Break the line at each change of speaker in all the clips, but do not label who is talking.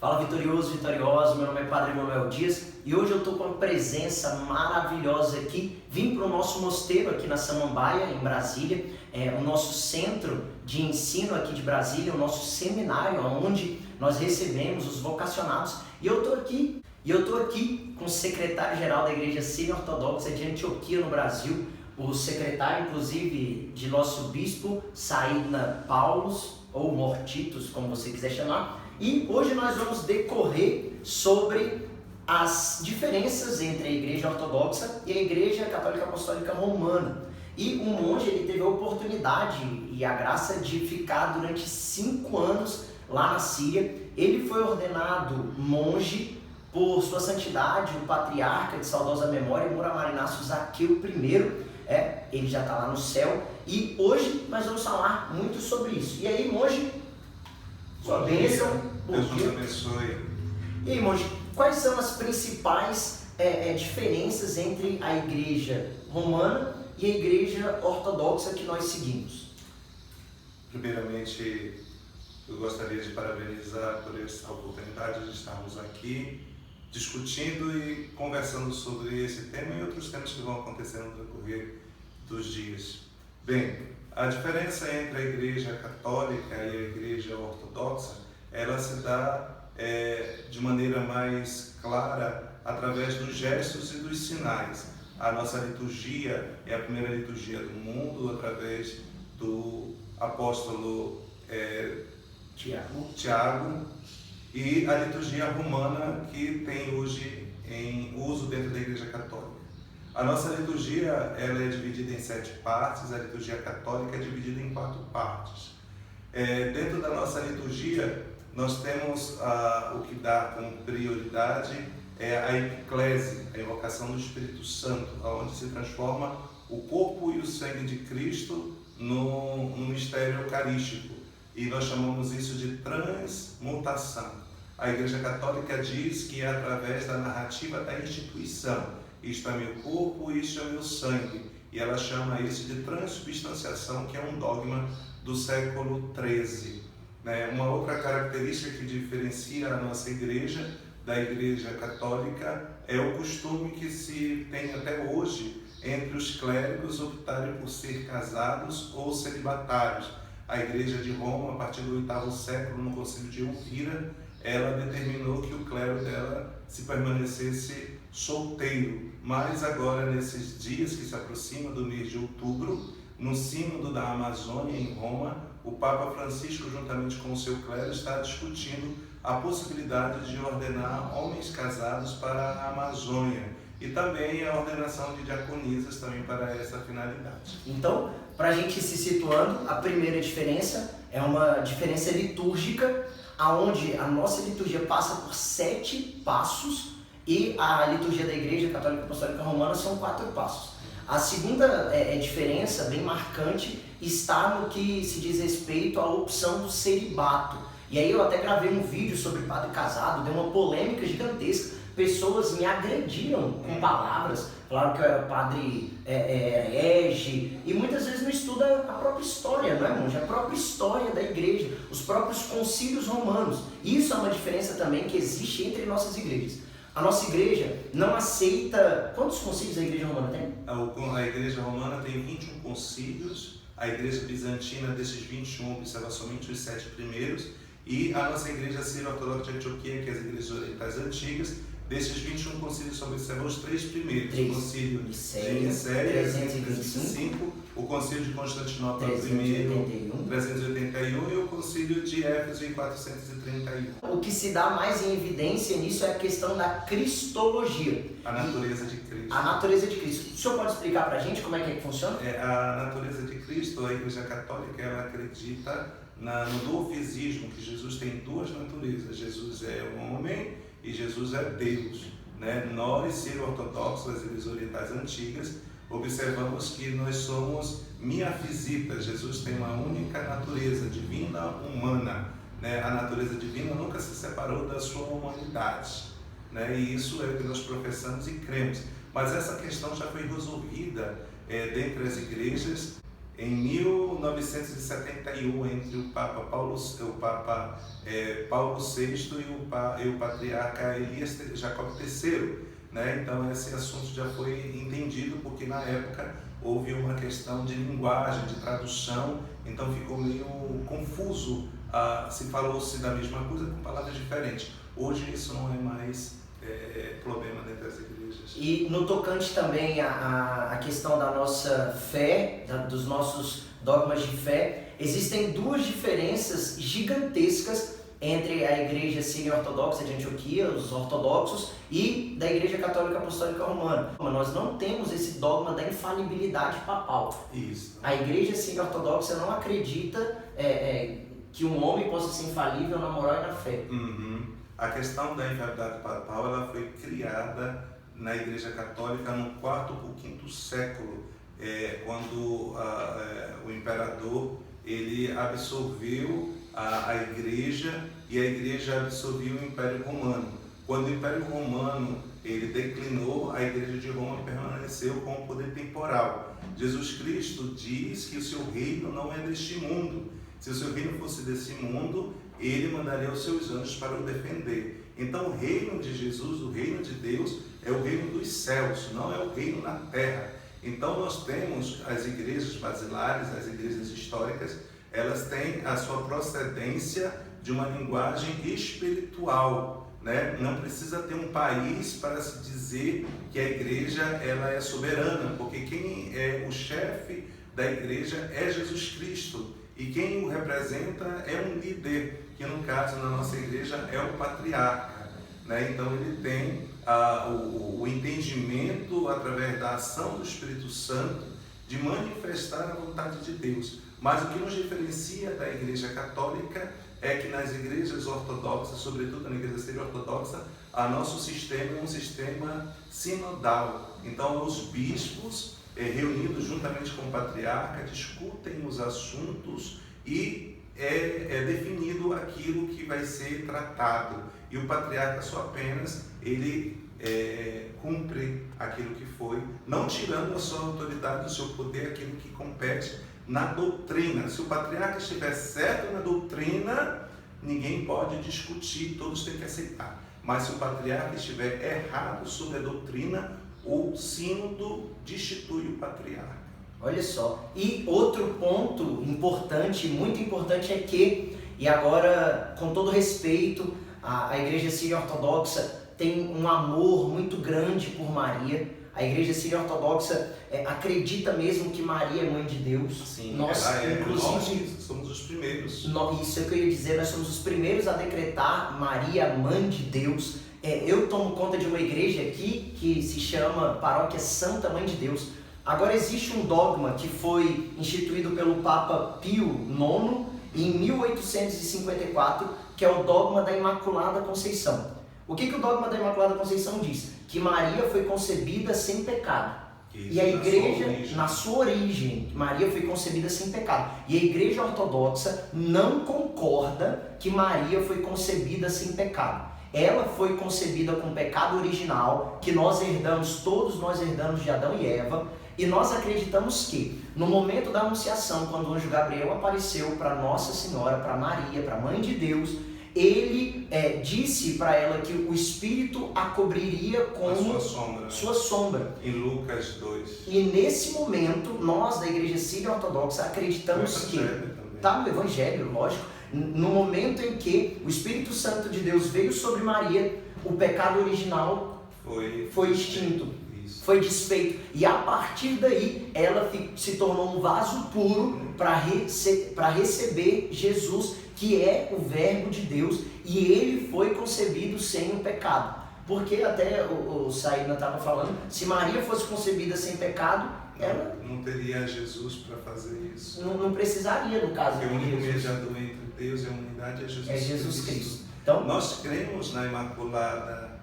Fala vitorioso, vitoriosa, meu nome é Padre Manuel Dias e hoje eu estou com uma presença maravilhosa aqui. Vim para o nosso mosteiro aqui na Samambaia, em Brasília, o nosso centro de ensino aqui de Brasília, o nosso seminário onde nós recebemos os vocacionados. E eu estou aqui com o secretário-geral da Igreja Semi-Ortodoxa de Antioquia, no Brasil, o secretário, inclusive, de nosso bispo, Saídna Paulus, ou Mortitus, como você quiser chamar. E hoje nós vamos decorrer sobre as diferenças entre a Igreja Ortodoxa e a Igreja Católica Apostólica Romana. E o monge ele teve a oportunidade e a graça de ficar durante 5 anos lá na Síria. Ele foi ordenado monge por sua santidade, o patriarca de saudosa memória, Muramar Inácio Zaqueu I. Ele já está lá no céu. E hoje nós vamos falar muito sobre isso. E aí, monge, sua bênção.
Deus nos abençoe.
E aí, monge, quais são as principais diferenças entre a Igreja Romana e a Igreja Ortodoxa que nós seguimos?
Primeiramente, eu gostaria de parabenizar por essa oportunidade de estarmos aqui discutindo e conversando sobre esse tema e outros temas que vão acontecer no decorrer dos dias. Bem, a diferença entre a Igreja Católica e a Igreja Ortodoxa, ela se dá de maneira mais clara através dos gestos e dos sinais. A nossa liturgia é a primeira liturgia do mundo, através do apóstolo Tiago, e a liturgia romana que tem hoje em uso dentro da Igreja Católica. A nossa liturgia ela é dividida em 7 partes, a liturgia católica é dividida em 4 partes. Dentro da nossa liturgia, nós temos o que dá como prioridade a eclese, a invocação do Espírito Santo, onde se transforma o corpo e o sangue de Cristo no mistério eucarístico. E nós chamamos isso de transmutação. A Igreja Católica diz que é através da narrativa da instituição. Isto é meu corpo, isto é meu sangue. E ela chama isso de transubstanciação, que é um dogma do século XIII. Uma outra característica que diferencia a nossa igreja da Igreja Católica é o costume que se tem até hoje entre os clérigos optarem por ser casados ou celibatários. A Igreja de Roma, a partir do 8º século, no Concílio de Elvira, ela determinou que o clero dela se permanecesse solteiro. Mas agora, nesses dias que se aproximam do mês de outubro, no sínodo da Amazônia, em Roma, o Papa Francisco, juntamente com o seu clero, está discutindo a possibilidade de ordenar homens casados para a Amazônia e também a ordenação de diaconisas também para essa finalidade.
Então, para a gente se situando, a primeira diferença é uma diferença litúrgica, aonde a nossa liturgia passa por 7 passos e a liturgia da Igreja Católica Apostólica Romana são 4 passos. A segunda diferença, bem marcante, está no que se diz respeito à opção do celibato. E aí eu até gravei um vídeo sobre padre casado, deu uma polêmica gigantesca. Pessoas me agrediram com palavras, falaram que eu era padre herege, e muitas vezes não estuda a própria história, não é, monge? A própria história da igreja, os próprios concílios romanos. Isso é uma diferença também que existe entre nossas igrejas. A nossa igreja não aceita... Quantos concílios a Igreja Romana tem?
A Igreja Romana tem 21 concílios, a Igreja Bizantina, desses 21, observa somente os 7 primeiros, e a nossa Igreja Sírio-Ortodoxa de Antioquia, que é as igrejas orientais antigas, desses 21 concílios só observa os 3 primeiros. O concílio de Nicéia, 325, o concílio de Constantinopla I, 381, e o concílio de Éfeso em 431.
O que se dá mais em evidência nisso é a questão da cristologia.
A natureza de Cristo.
A natureza de Cristo. O senhor pode explicar para a gente como é que funciona?
A natureza de Cristo, a Igreja Católica, ela acredita no duofisismo, que Jesus tem 2 naturezas. Jesus é um homem e Jesus é Deus. Nós, sírio-ortodoxos, as igrejas orientais antigas, observamos que nós somos miafisitas. Jesus tem uma única natureza, divina, humana. A natureza divina nunca se separou da sua humanidade. E isso é o que nós professamos e cremos. Mas essa questão já foi resolvida dentre as igrejas em 1971, entre o Papa Paulo VI e o Patriarca Elias Jacob III. Né? Então esse assunto já foi entendido, porque na época houve uma questão de linguagem, de tradução, então ficou meio confuso, se falou-se da mesma coisa com palavras diferentes. Hoje isso não é mais problema dentro das igrejas.
E no tocante também à questão da nossa fé, dos nossos dogmas de fé, existem duas diferenças gigantescas entre a Igreja Síria Ortodoxa de Antioquia, os ortodoxos, e da Igreja Católica Apostólica Romana. Nós não temos esse dogma da infalibilidade papal.
Isso.
A Igreja Síria Ortodoxa não acredita que um homem possa ser infalível na moral e na fé.
Uhum. A questão da infalibilidade papal, ela foi criada na Igreja Católica no 4º para o 5º século, quando o imperador ele absorveu a Igreja, e a Igreja absorveu o Império Romano. Quando o Império Romano ele declinou, a Igreja de Roma permaneceu com o poder temporal. Jesus Cristo diz que o seu reino não é deste mundo. Se o seu reino fosse desse mundo, ele mandaria os seus anjos para o defender. Então o reino de Jesus, o reino de Deus, é o reino dos céus, não é o reino na terra. Então nós temos as igrejas basilares, as igrejas históricas, elas têm a sua procedência de uma linguagem espiritual, né? Não precisa ter um país para se dizer que a igreja ela é soberana, porque quem é o chefe da igreja é Jesus Cristo, e quem o representa é um líder, que no caso na nossa igreja é o patriarca, né? Então ele tem o entendimento através da ação do Espírito Santo de manifestar a vontade de Deus. Mas o que nos diferencia da Igreja Católica é que nas igrejas ortodoxas, sobretudo na Igreja Síria Ortodoxa, nosso sistema é um sistema sinodal. Então os bispos, reunidos juntamente com o patriarca, discutem os assuntos e é definido aquilo que vai ser tratado. E o patriarca só apenas ele cumpre aquilo que foi, não tirando a sua autoridade, o seu poder, aquilo que compete na doutrina. Se o patriarca estiver certo na doutrina, ninguém pode discutir, todos têm que aceitar. Mas se o patriarca estiver errado sobre a doutrina, o sínodo destitui o patriarca.
Olha só, e outro ponto importante, muito importante, é que, e agora com todo respeito, a Igreja Síria Ortodoxa tem um amor muito grande por Maria. A Igreja Síria Ortodoxa acredita mesmo que Maria é mãe de Deus.
Sim,
nós
somos os primeiros.
Isso é o que eu ia dizer, nós somos os primeiros a decretar Maria mãe de Deus. Eu tomo conta de uma igreja aqui que se chama Paróquia Santa Mãe de Deus. Agora existe um dogma que foi instituído pelo Papa Pio IX em 1854, que é o dogma da Imaculada Conceição. O que o dogma da Imaculada Conceição diz? Que Maria foi concebida sem pecado.
Isso,
e a igreja, na sua origem, Maria foi concebida sem pecado. E a Igreja Ortodoxa não concorda que Maria foi concebida sem pecado. Ela foi concebida com o pecado original, que nós herdamos, todos nós herdamos de Adão e Eva. E nós acreditamos que, no momento da Anunciação, quando o anjo Gabriel apareceu para Nossa Senhora, para Maria, para a Mãe de Deus, ele disse para ela que o Espírito a cobriria como sua sombra.
Em Lucas 2.
E nesse momento, nós da Igreja Síria Ortodoxa acreditamos que, tá no Evangelho, lógico, no momento em que o Espírito Santo de Deus veio sobre Maria, o pecado original foi extinto, foi desfeito. E a partir daí, ela se tornou um vaso puro para receber Jesus, que é o Verbo de Deus, e ele foi concebido sem o pecado. Porque até o Saína estava falando, se Maria fosse concebida sem pecado, ela
não teria Jesus para fazer isso.
Não precisaria, no caso.
Porque o único mediador entre Deus e a humanidade é Jesus Cristo.
É Jesus Cristo. Então,
nós cremos na Imaculada,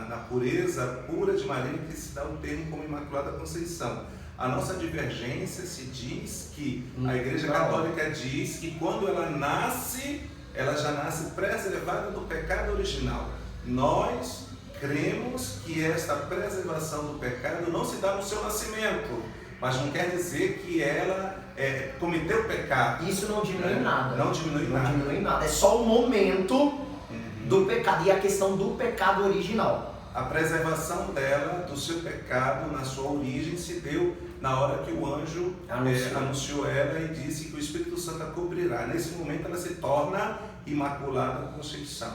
na pureza pura de Maria, que se dá o termo como Imaculada Conceição. A nossa divergência se diz que a Igreja Católica diz que quando ela nasce, ela já nasce preservada do pecado original. Nós cremos que esta preservação do pecado não se dá no seu nascimento, mas não quer dizer que ela cometeu pecado.
Isso não diminui nada.
Não diminui nada.
Não diminui nada. É só o momento do pecado e a questão do pecado original.
A preservação dela, do seu pecado, na sua origem, se deu na hora que o anjo anunciou ela e disse que o Espírito Santo a cobrirá. Nesse momento ela se torna Imaculada Conceição.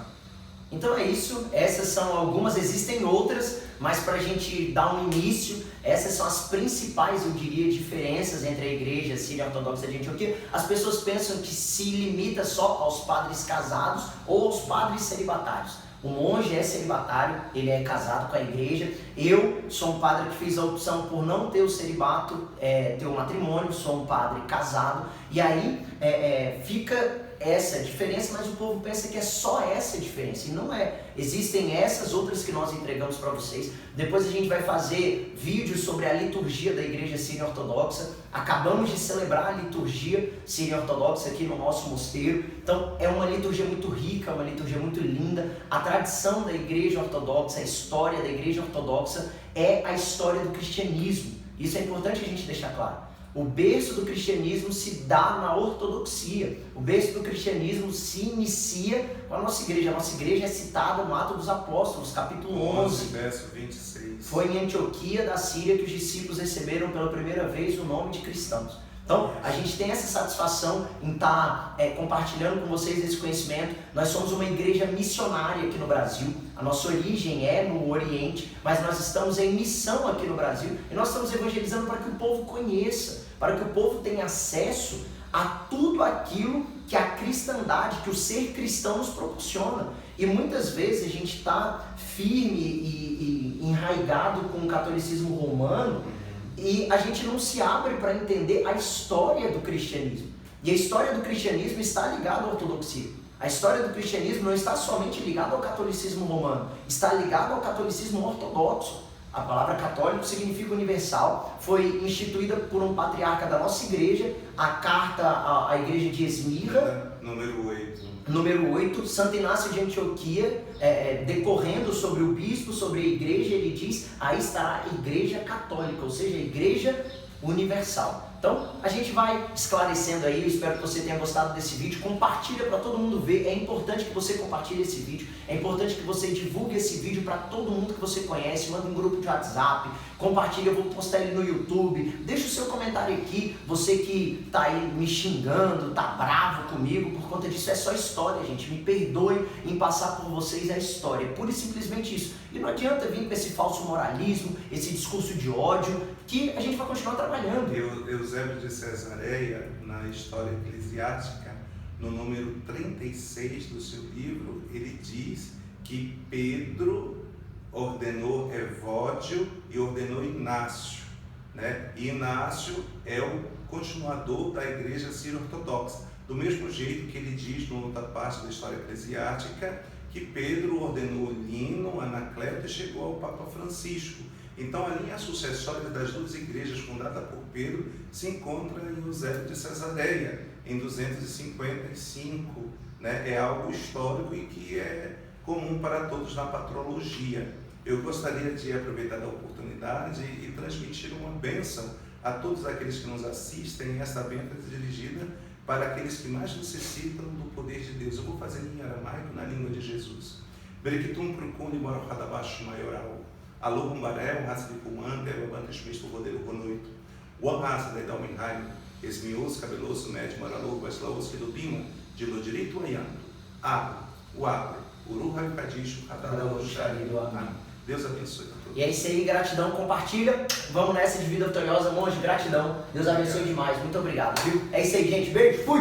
Então é isso, essas são algumas, existem outras, mas para a gente dar um início, essas são as principais, eu diria, diferenças entre a igreja síria ortodoxa de Antioquia. As pessoas pensam que se limita só aos padres casados ou aos padres celibatários. O monge é celibatário, ele é casado com a igreja. Eu sou um padre que fiz a opção por não ter o celibato, ter o matrimônio, sou um padre casado. E aí fica essa diferença, mas o povo pensa que é só essa diferença, e não é. Existem essas outras que nós entregamos para vocês. Depois a gente vai fazer vídeos sobre a liturgia da igreja síria ortodoxa. Acabamos de celebrar a liturgia síria ortodoxa aqui no nosso mosteiro. Então é uma liturgia muito rica, uma liturgia muito linda. A tradição da igreja ortodoxa, a história da igreja ortodoxa é a história do cristianismo. Isso é importante a gente deixar claro. O berço do cristianismo se dá na ortodoxia. O berço do cristianismo se inicia com a nossa igreja. A nossa igreja é citada no Atos dos Apóstolos, capítulo 11.
Verso 26.
Foi em Antioquia da Síria que os discípulos receberam pela primeira vez o nome de cristãos. Então, a gente tem essa satisfação em estar compartilhando com vocês esse conhecimento. Nós somos uma igreja missionária aqui no Brasil. A nossa origem é no Oriente, mas nós estamos em missão aqui no Brasil. E nós estamos evangelizando para que o povo conheça, para que o povo tenha acesso a tudo aquilo que a cristandade, que o ser cristão nos proporciona. E muitas vezes a gente está firme e enraizado com o catolicismo romano, e a gente não se abre para entender a história do cristianismo. E a história do cristianismo está ligada à ortodoxia. A história do cristianismo não está somente ligada ao catolicismo romano, está ligada ao catolicismo ortodoxo. A palavra católico significa universal, foi instituída por um patriarca da nossa igreja, a carta à igreja de Esmirna, número 8, Santo Inácio de Antioquia, decorrendo sobre o bispo, sobre a igreja, ele diz, aí estará a igreja católica, ou seja, a igreja universal. Então, a gente vai esclarecendo aí, eu espero que você tenha gostado desse vídeo, compartilha para todo mundo ver, é importante que você compartilhe esse vídeo, é importante que você divulgue esse vídeo para todo mundo que você conhece, manda um grupo de WhatsApp, compartilha, eu vou postar ele no YouTube, deixa o seu comentário aqui, você que tá aí me xingando, tá bravo comigo, por conta disso é só história, gente, me perdoe em passar por vocês a história, pura e simplesmente isso. E não adianta vir com esse falso moralismo, esse discurso de ódio, que a gente vai continuar trabalhando.
Eusébio de Cesareia, na História Eclesiástica, no número 36 do seu livro, ele diz que Pedro ordenou Evódio e ordenou Inácio, né? E Inácio é o continuador da igreja sírio-ortodoxa. Do mesmo jeito que ele diz, numa outra parte da História Eclesiástica, que Pedro ordenou Lino, Anacleto e chegou ao Papa Francisco. Então, a linha sucessória das duas igrejas fundada por Pedro se encontra em Eusébio de Cesareia, em 255. Né? É algo histórico e que é comum para todos na patrologia. Eu gostaria de aproveitar a oportunidade e transmitir uma bênção a todos aqueles que nos assistem. Essa bênção é dirigida para aqueles que mais necessitam do poder de Deus. Eu vou fazer em aramaico, na língua de Jesus. Berekitum procune morocadabash maioral. Alô, Rumbaré, raça de Pumante, Evabanca, Schmisto, Rodeiro, Conoito. One raça de Dalmenheim, Esmios, Cabeloso, Médio, Maralô, Guaslaos, Quilubima, de Lodirito, Aianto. Abro, o abro, Uruha e Cadixo, Radalô, Xarido, Amém. Deus abençoe a todos.
E é isso aí, gratidão, compartilha. Vamos nessa de vida vitoriosa, monge, gratidão. Deus abençoe demais, muito obrigado, viu? É isso aí, gente, beijo, fui!